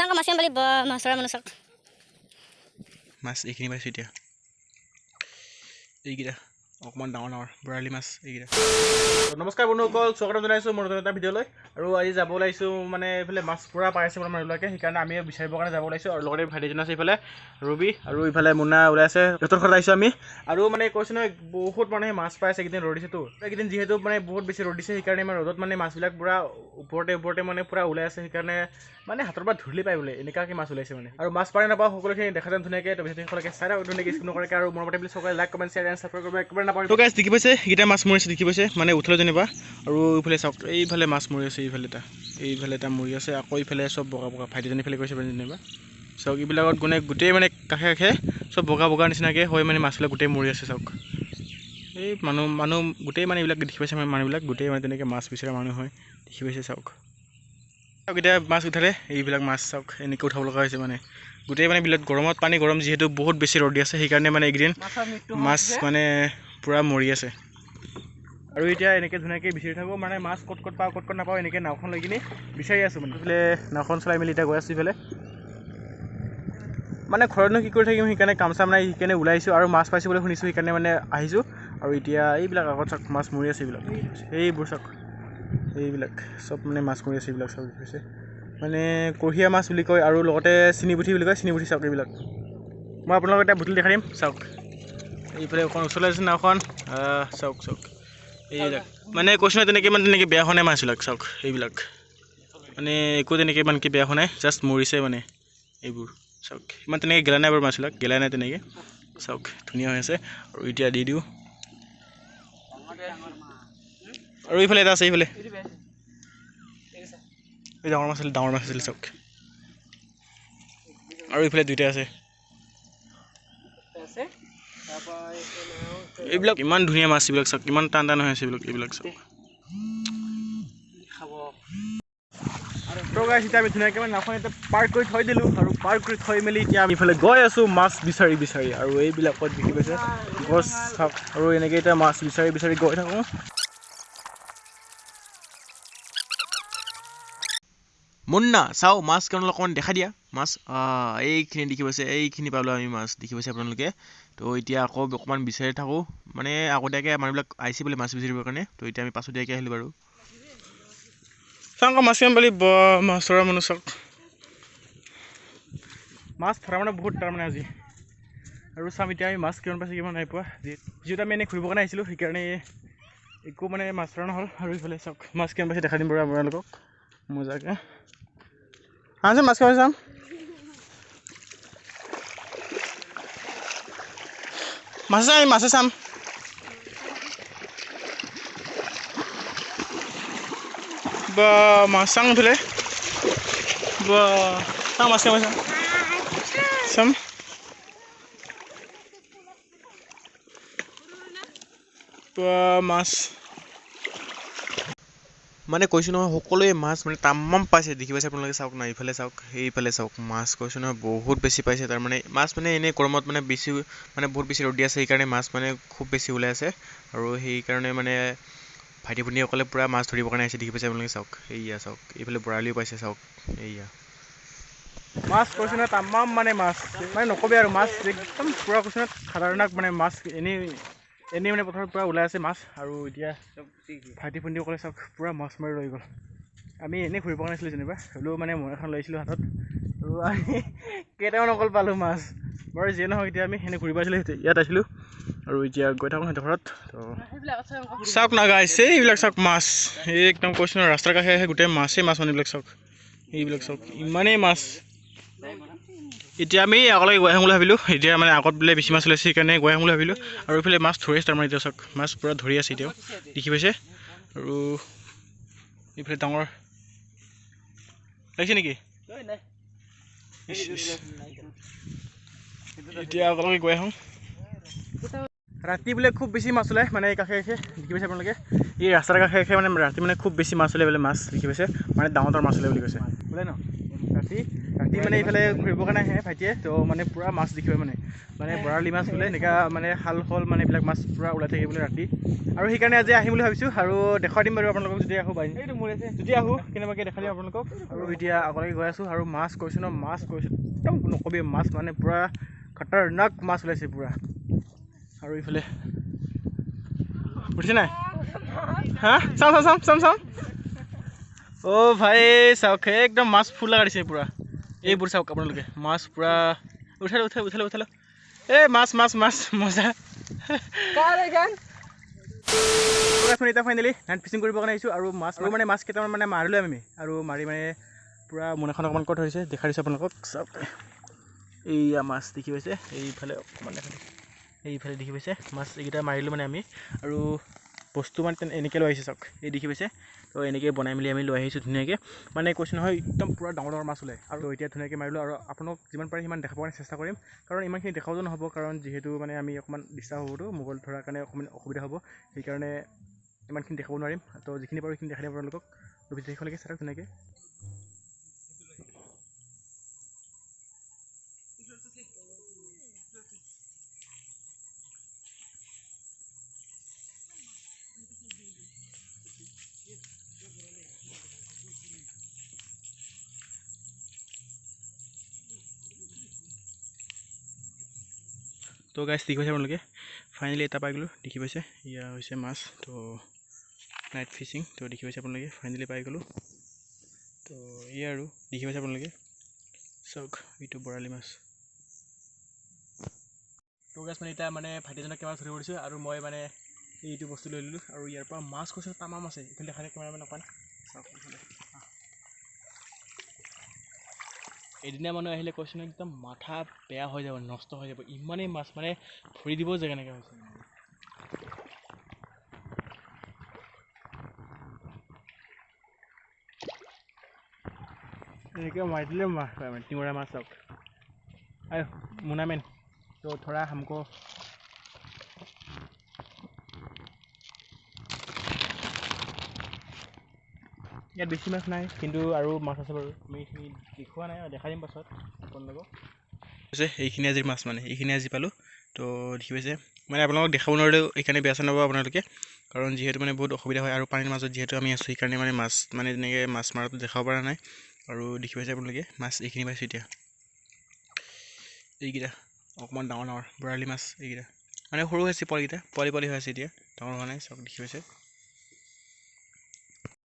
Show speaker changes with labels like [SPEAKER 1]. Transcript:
[SPEAKER 1] চাওঁ মাছ পালি মাছৰ মানুহ চাওক
[SPEAKER 2] মাছ এইখিনি পাইছোঁ এতিয়া এইকেইটা অকণমান ডাঙৰ ডাঙৰ বৰালি মাছ এইকেইটা নমস্কাৰ বন্ধুসকল স্বাগতম জনাইছোঁ মোৰ নতুন এটা ভিডিঅ'লৈ আৰু আজি যাব ওলাইছোঁ মানে এইফালে মাছ পুৰা পাইছে মানে মানুহবিলাকে সেইকাৰণে আমি বিচাৰিবৰ কাৰণে যাব ওলাইছোঁ আৰু লগতে ভাইটিজন আছে এইফালে ৰবি আৰু ইফালে মুন্না ওলাই আছে সিহঁতৰ ঘৰত আহিছোঁ আমি আৰু মানে কৈছোঁ নহয় বহুত মানুহে মাছ পাইছে এইকেইদিন ৰ'দ দিছেতো এইকেইদিন যিহেতু মানে বহুত বেছি ৰ'দ দিছে সেইকাৰণে মানে ৰ'দত মানে মাছবিলাক পুৰা ওপৰতে মানে পুৰা ওলাই আছে সেইকাৰণে মানে হাতৰ পৰা ধৰিলে পাই বোলে এনেকুৱাকৈ মাছ ওলাইছে মানে আৰু মাছ পাই নাপাওঁ সকলোখিনি দেখা যেন ধুনীয়াকৈ তো সকলোকে চাই থাকক ধুনীয়াকৈ স্কিপ নকৰাকৈ আৰু মোৰ মতে বুলি সকলোৱে like comment share and subscribe কৰিব একেবাৰে নাপাহৰিব তো গাইছ দেখি পাইছে এইকেইটা মাছ মৰি আছে দেখি পাইছে মানে উঠলে যেনিবা আৰু এইফালে চাওক এইফালে মাছ মৰি আছে এইফালে এটা মৰি আছে আকৌ এইফালে চব বগা বগা ভাইটিজনী ফালে কৈছে যেনিবা চাওক এইবিলাকত গোটেই মানে কাষে কাষে চব বগা বগা নিচিনাকৈ হয় মানে মাছবিলাক গোটেই মৰি আছে চাওক এই মানুহ গোটেই মানে এইবিলাক দেখি পাইছে মানে মানুহবিলাক গোটেই মানে তেনেকৈ মাছ বিচৰা মানুহ হয় দেখি পাইছে চাওক এতিয়া মাছ উঠালে এইবিলাক মাছ চাওক এনেকৈ উঠাব লগা হৈছে মানে গোটেই মানে বিলত গৰমত পানী গৰম যিহেতু বহুত বেছি ৰ'দ দি আছে সেইকাৰণে মানে এইকেইদিন মাছ মানে পূৰা মৰি আছে আৰু এতিয়া এনেকৈ ধুনীয়াকৈ বিচাৰি থাকোঁ মানে মাছ ক'ত পাওঁ ক'ত নাপাওঁ এনেকৈ নাওখন লৈ কিনি বিচাৰি আছোঁ মানে এইফালে নাওখন চলাই মেলি এতিয়া গৈ আছোঁ এইফালে মানে ঘৰতনো কি কৰি থাকিম সেইকাৰণে কাম চাম নাই সেইকাৰণে ওলাইছোঁ আৰু মাছ পাইছোঁ বুলি শুনিছোঁ সেইকাৰণে মানে আহিছোঁ আৰু এতিয়া এইবিলাক আগত চাওক মাছ মৰি আছে এইবোৰ চাওক এইবিলাক চব মানে মাছ মৰি আছে এইবিলাক চাওক হৈছে মানে কঢ়িয়া মাছ বুলি কয় আৰু লগতে চিনিপুঠি বুলি কয় চিনিপুঠি চাওক এইবিলাক মই আপোনালোকক এতিয়া বুটলি দেখাই দিম চাওক এইফালে অকণ ওচৰলৈ আছে নাওখন চাওক এইবিলাক মানে কৈছোঁ নহয় তেনেকৈ বেয়া হোৱা নাই মাছবিলাক চাওক এইবিলাক মানে একো তেনেকৈ ইমানকৈ বেয়া হোৱা নাই জাষ্ট মৰিছে মানে এইবোৰ চাওক ইমান তেনেকৈ গেলা নাই বাৰু মাছবিলাক গেলা নাই তেনেকৈ চাওক ধুনীয়া হৈ আছে আৰু এতিয়া দি দিওঁ আৰু এইফালে এটা আছে এইফালে এই ডাঙৰ মাছ আছিল চাওক আৰু এইফালে দুইটা আছে এইবিলাক ইমান ধুনীয়া মাছ এইবিলাক চাওক ইমান টান হৈ আছে এইবিলাক চাওক তো গাইছ এতিয়া আমি ধুনীয়াকৈ মানে নাওখন এতিয়া পাৰ্ক কৰি থৈ দিলোঁ আৰু পাৰ্ক কৰি থৈ মেলি এতিয়া আমি ইফালে গৈ আছোঁ মাছ বিচাৰি আৰু এইবিলাকত দেখি পাইছে গছ চাওক আৰু এনেকৈ এতিয়া মাছ বিচাৰি গৈ থাকোঁ মুন্না চাওঁ মাছ কেৱল অকণমান দেখা দিয়া মাছ এইখিনি দেখি পাইছে এইখিনি পালোঁ আমি মাছ দেখি পাইছে আপোনালোকে তো এতিয়া আকৌ অকণমান বিচাৰি থাকোঁ মানে আগতীয়াকৈ মানুহবিলাক আহিছে বোলে মাছ বিচাৰিবৰ কাৰণে তো এতিয়া আমি পাছতীয়াকৈ আহিলোঁ বাৰু চাওঁ আকৌ মাছ কিমান পালি মাছ ধৰা মানুহ চাওক মাছ ধৰা মানে বহুত তাৰমানে আজি আৰু চাম এতিয়া আমি মাছ কিমান পাইছোঁ কিমান নাই পোৱা যিহেতু আমি এনেই ঘূৰিবৰ কাৰণে আহিছিলোঁ সেইকাৰণে একো মানে মাছ ধৰা নহ'ল আৰু এইফালে চাওক মাছ কিমান পাইছে দেখা দিম বাৰু আপোনালোকক মজাকৈ আহচোন মাছ খাব চাম মাছে চাম বা মাছ চাং উঠিলে বা চাওঁ মাছ খাব চাম মাছ মানে কৈছোঁ নহয় সকলোৱে মাছ মানে তামাম পাইছে দেখি পাইছে আপোনালোকে চাওক না এইফালে চাওক সেইফালে চাওক মাছ কৈছোঁ নহয় বহুত বেছি পাইছে তাৰমানে মাছ মানে এনেই গৰমত মানে বেছি মানে বহুত বেছি ৰ'দ দি আছে সেইকাৰণে মাছ মানে খুব বেছি ওলাই আছে আৰু সেইকাৰণে মানে ভাইটি ভণ্টিসকলে পূৰা মাছ ধৰিবৰ কাৰণে আহিছে দেখি পাইছে আপোনালোকে চাওক এইয়া চাওক এইফালে বৰালিও পাইছে চাওক এইয়া মাছ কৈছোঁ নহয় তামাম মানে মাছ মানে নক'বি আৰু মাছ একদম পূৰা কৈছোঁ নহয় খাতাৰনাক মানে মাছ এনেই মানে পথাৰত পূৰা ওলাই আছে মাছ আৰু এতিয়া ভাইটি ভণ্টিসকলে চাওক পূৰা মাছ মাৰি ৰৈ গ'ল আমি এনেই ঘূৰিব পৰা নাছিলোঁ যেনিবা হ'লেও মানে মই এখন লৈ আহিছিলোঁ হাতত আৰু আমি কেইটামান অকল পালোঁ মাছ বাৰু যিয়ে নহওক এতিয়া আমি এনেই ঘূৰিব আহিছিলোঁ ইয়াত আহিছিলোঁ আৰু এতিয়া গৈ থাকোঁ সিহঁতৰ ঘৰত তো চাওক না গাইছে এইবিলাক চাওক মাছ এই একদম কৈছোঁ নহয় ৰাস্তাৰ কাষে আহে গোটেই মাছ মানে এইবিলাক চাওক ইমানেই মাছ এতিয়া আমি আগলৈকে গৈ আহিম বুলি ভাবিলোঁ এতিয়া মানে আগত বোলে বেছি মাছ ওলাইছে সেইকাৰণে গৈ আহিম বুলি ভাবিলোঁ আৰু এইফালে মাছ ধৰি আছে তাৰমানে এতিয়া চাওক মাছ পূৰা ধৰি আছে এতিয়াও দেখি পাইছে আৰু এইফালে ডাঙৰ লাগিছে নেকি এতিয়া আগলৈকে গৈ আহোঁ ৰাতি বোলে খুব বেছি মাছ ওলায় মানে এই কাষে দেখি পাইছে আপোনালোকে এই ৰাস্তাৰ কাষে মানে ৰাতি মানে খুব বেছি মাছ ওলাই বোলে মাছ দেখি পাইছে মানে ডাঙৰ মাছ ওলাই বুলি কৈছে বোলে ন ৰাতি মানে এইফালে ঘূৰিবৰ কাৰণে আহে ভাইটিয়ে তো মানে পূৰা মাছ দেখিব মানে বৰালি মাছ বোলে এনেকুৱা মানে শাল মানে এইবিলাক মাছ পূৰা ওলাই থাকে বোলে ৰাতি আৰু সেইকাৰণে আজি আহিম বুলি ভাবিছোঁ আৰু দেখাই দিম বাৰু আপোনালোকক যদি আহোঁ যদি আহোঁ কেনেবাকৈ দেখাই দিম আপোনালোকক আৰু এতিয়া আগলৈকে গৈ আছোঁ আৰু মাছ কৈছোঁ একদম নকবি মাছ মানে পূৰা খতৰনাক মাছ ওলাইছে পূৰা আৰু এইফালে উঠিছে নাই হা চাম অ' ভাই চাওক একদম মাছ ফুল লগা দিছে পূৰা এইবোৰ চাওক আপোনালোকে মাছ পূৰা উঠালো এই মাছ মজা এতিয়া ফাইনেলি নাইট ফিচিং কৰিবৰ কাৰণে আহিছোঁ আৰু মাছ কেইটামান মানে মাৰিলোঁ আমি আৰু মাৰি মানে পূৰা মোনাখন অকণমান ক'ত ধৰিছে দেখাই দিছোঁ আপোনালোকক চাওক এইয়া মাছ দেখি পাইছে এইফালে অকণমান এইফালে দেখি পাইছে মাছ এইকেইটা মাৰিলোঁ মানে আমি আৰু বস্তু মানে এনেকৈ লৈ আহিছে চাওক এই দেখি পাইছে তো এনেকৈ বনাই মেলি আমি লৈ আহিছোঁ ধুনীয়াকৈ মানে কৈছোঁ নহয় একদম পূৰা ডাঙৰ মাছ ওলায় আৰু এতিয়া ধুনীয়াকৈ মাৰিলোঁ আৰু আপোনাক যিমান পাৰে সিমান দেখাবৰ কাৰণে চেষ্টা কৰিম কাৰণ ইমানখিনি দেখাবও নহ'ব কাৰণ যিহেতু মানে আমি অকণমান ডিষ্টাৰ্ব হ'বতো মোবাইল ধৰাৰ কাৰণে অকণমান অসুবিধা হ'ব সেইকাৰণে ইমানখিনি দেখাব নোৱাৰিম তো যিখিনি পাৰোঁ সেইখিনি দেখাই দিম আপোনালোকক শেষলৈকে চাওক ধুনীয়াকৈ তো গাইছ দেখি পাইছে আপোনালোকে ফাইনেলি এটা পাই গ'লোঁ দেখি পাইছে এয়া হৈছে মাছ তো নাইট ফিচিং তো দেখি পাইছে আপোনালোকে ফাইনেলি পাই গ'লোঁ তো এয়া আৰু দেখি পাইছে আপোনালোকে চাওক এইটো বৰালি মাছ তো গাইছ মানে এতিয়া মানে ভাইটিজনক কেমেৰা ধৰিব দিছোঁ আৰু মই মানে এইটো বস্তু লৈ ল'লোঁ আৰু ইয়াৰ পৰা মাছ কৈছোঁ তামাম আছে এইফালে দেখালে কেমেৰামেন অকণমান চাওক এইফালে এদিনা মানুহ আহিলে কৈছোঁ একদম মাথা বেয়া হৈ যাব নষ্ট হৈ যাব ইমানেই মাছ মানে ধৰি দিবও জেগা নাইকিয়া হৈছে এনেকৈ মাৰি দিলে মাছ পায় মানে টিঙৰা মাছ চাওক আই মুনামেন তো থোৰা হামকো ইয়াত বেছি মাছ নাই কিন্তু আৰু মাছ আছে বাৰু আমি এইখিনি দেখুওৱা নাই দেখাই দিম পাছত আপোনালোকক হৈছে এইখিনি আজিৰ মাছ মানে এইখিনি আজি পালোঁ তো দেখি পাইছে মানে আপোনালোকক দেখাব নোৱাৰিলেও এইকাৰণে বেয়া চেনাব আপোনালোকে কাৰণ যিহেতু মানে বহুত অসুবিধা হয় আৰু পানীৰ মাজত যিহেতু আমি আছোঁ সেইকাৰণে মানে মাছ মানে তেনেকৈ মাছ মাৰাটো দেখাব পৰা নাই আৰু দেখি পাইছে আপোনালোকে মাছ এইখিনি পাইছোঁ এতিয়া এইকেইটা অকণমান ডাঙৰ বৰালি মাছ এইকেইটা মানে সৰু হৈছে পোৱালিকেইটা পোৱালি হৈ আছে এতিয়া ডাঙৰ হোৱা নাই চাওক দেখি পাইছে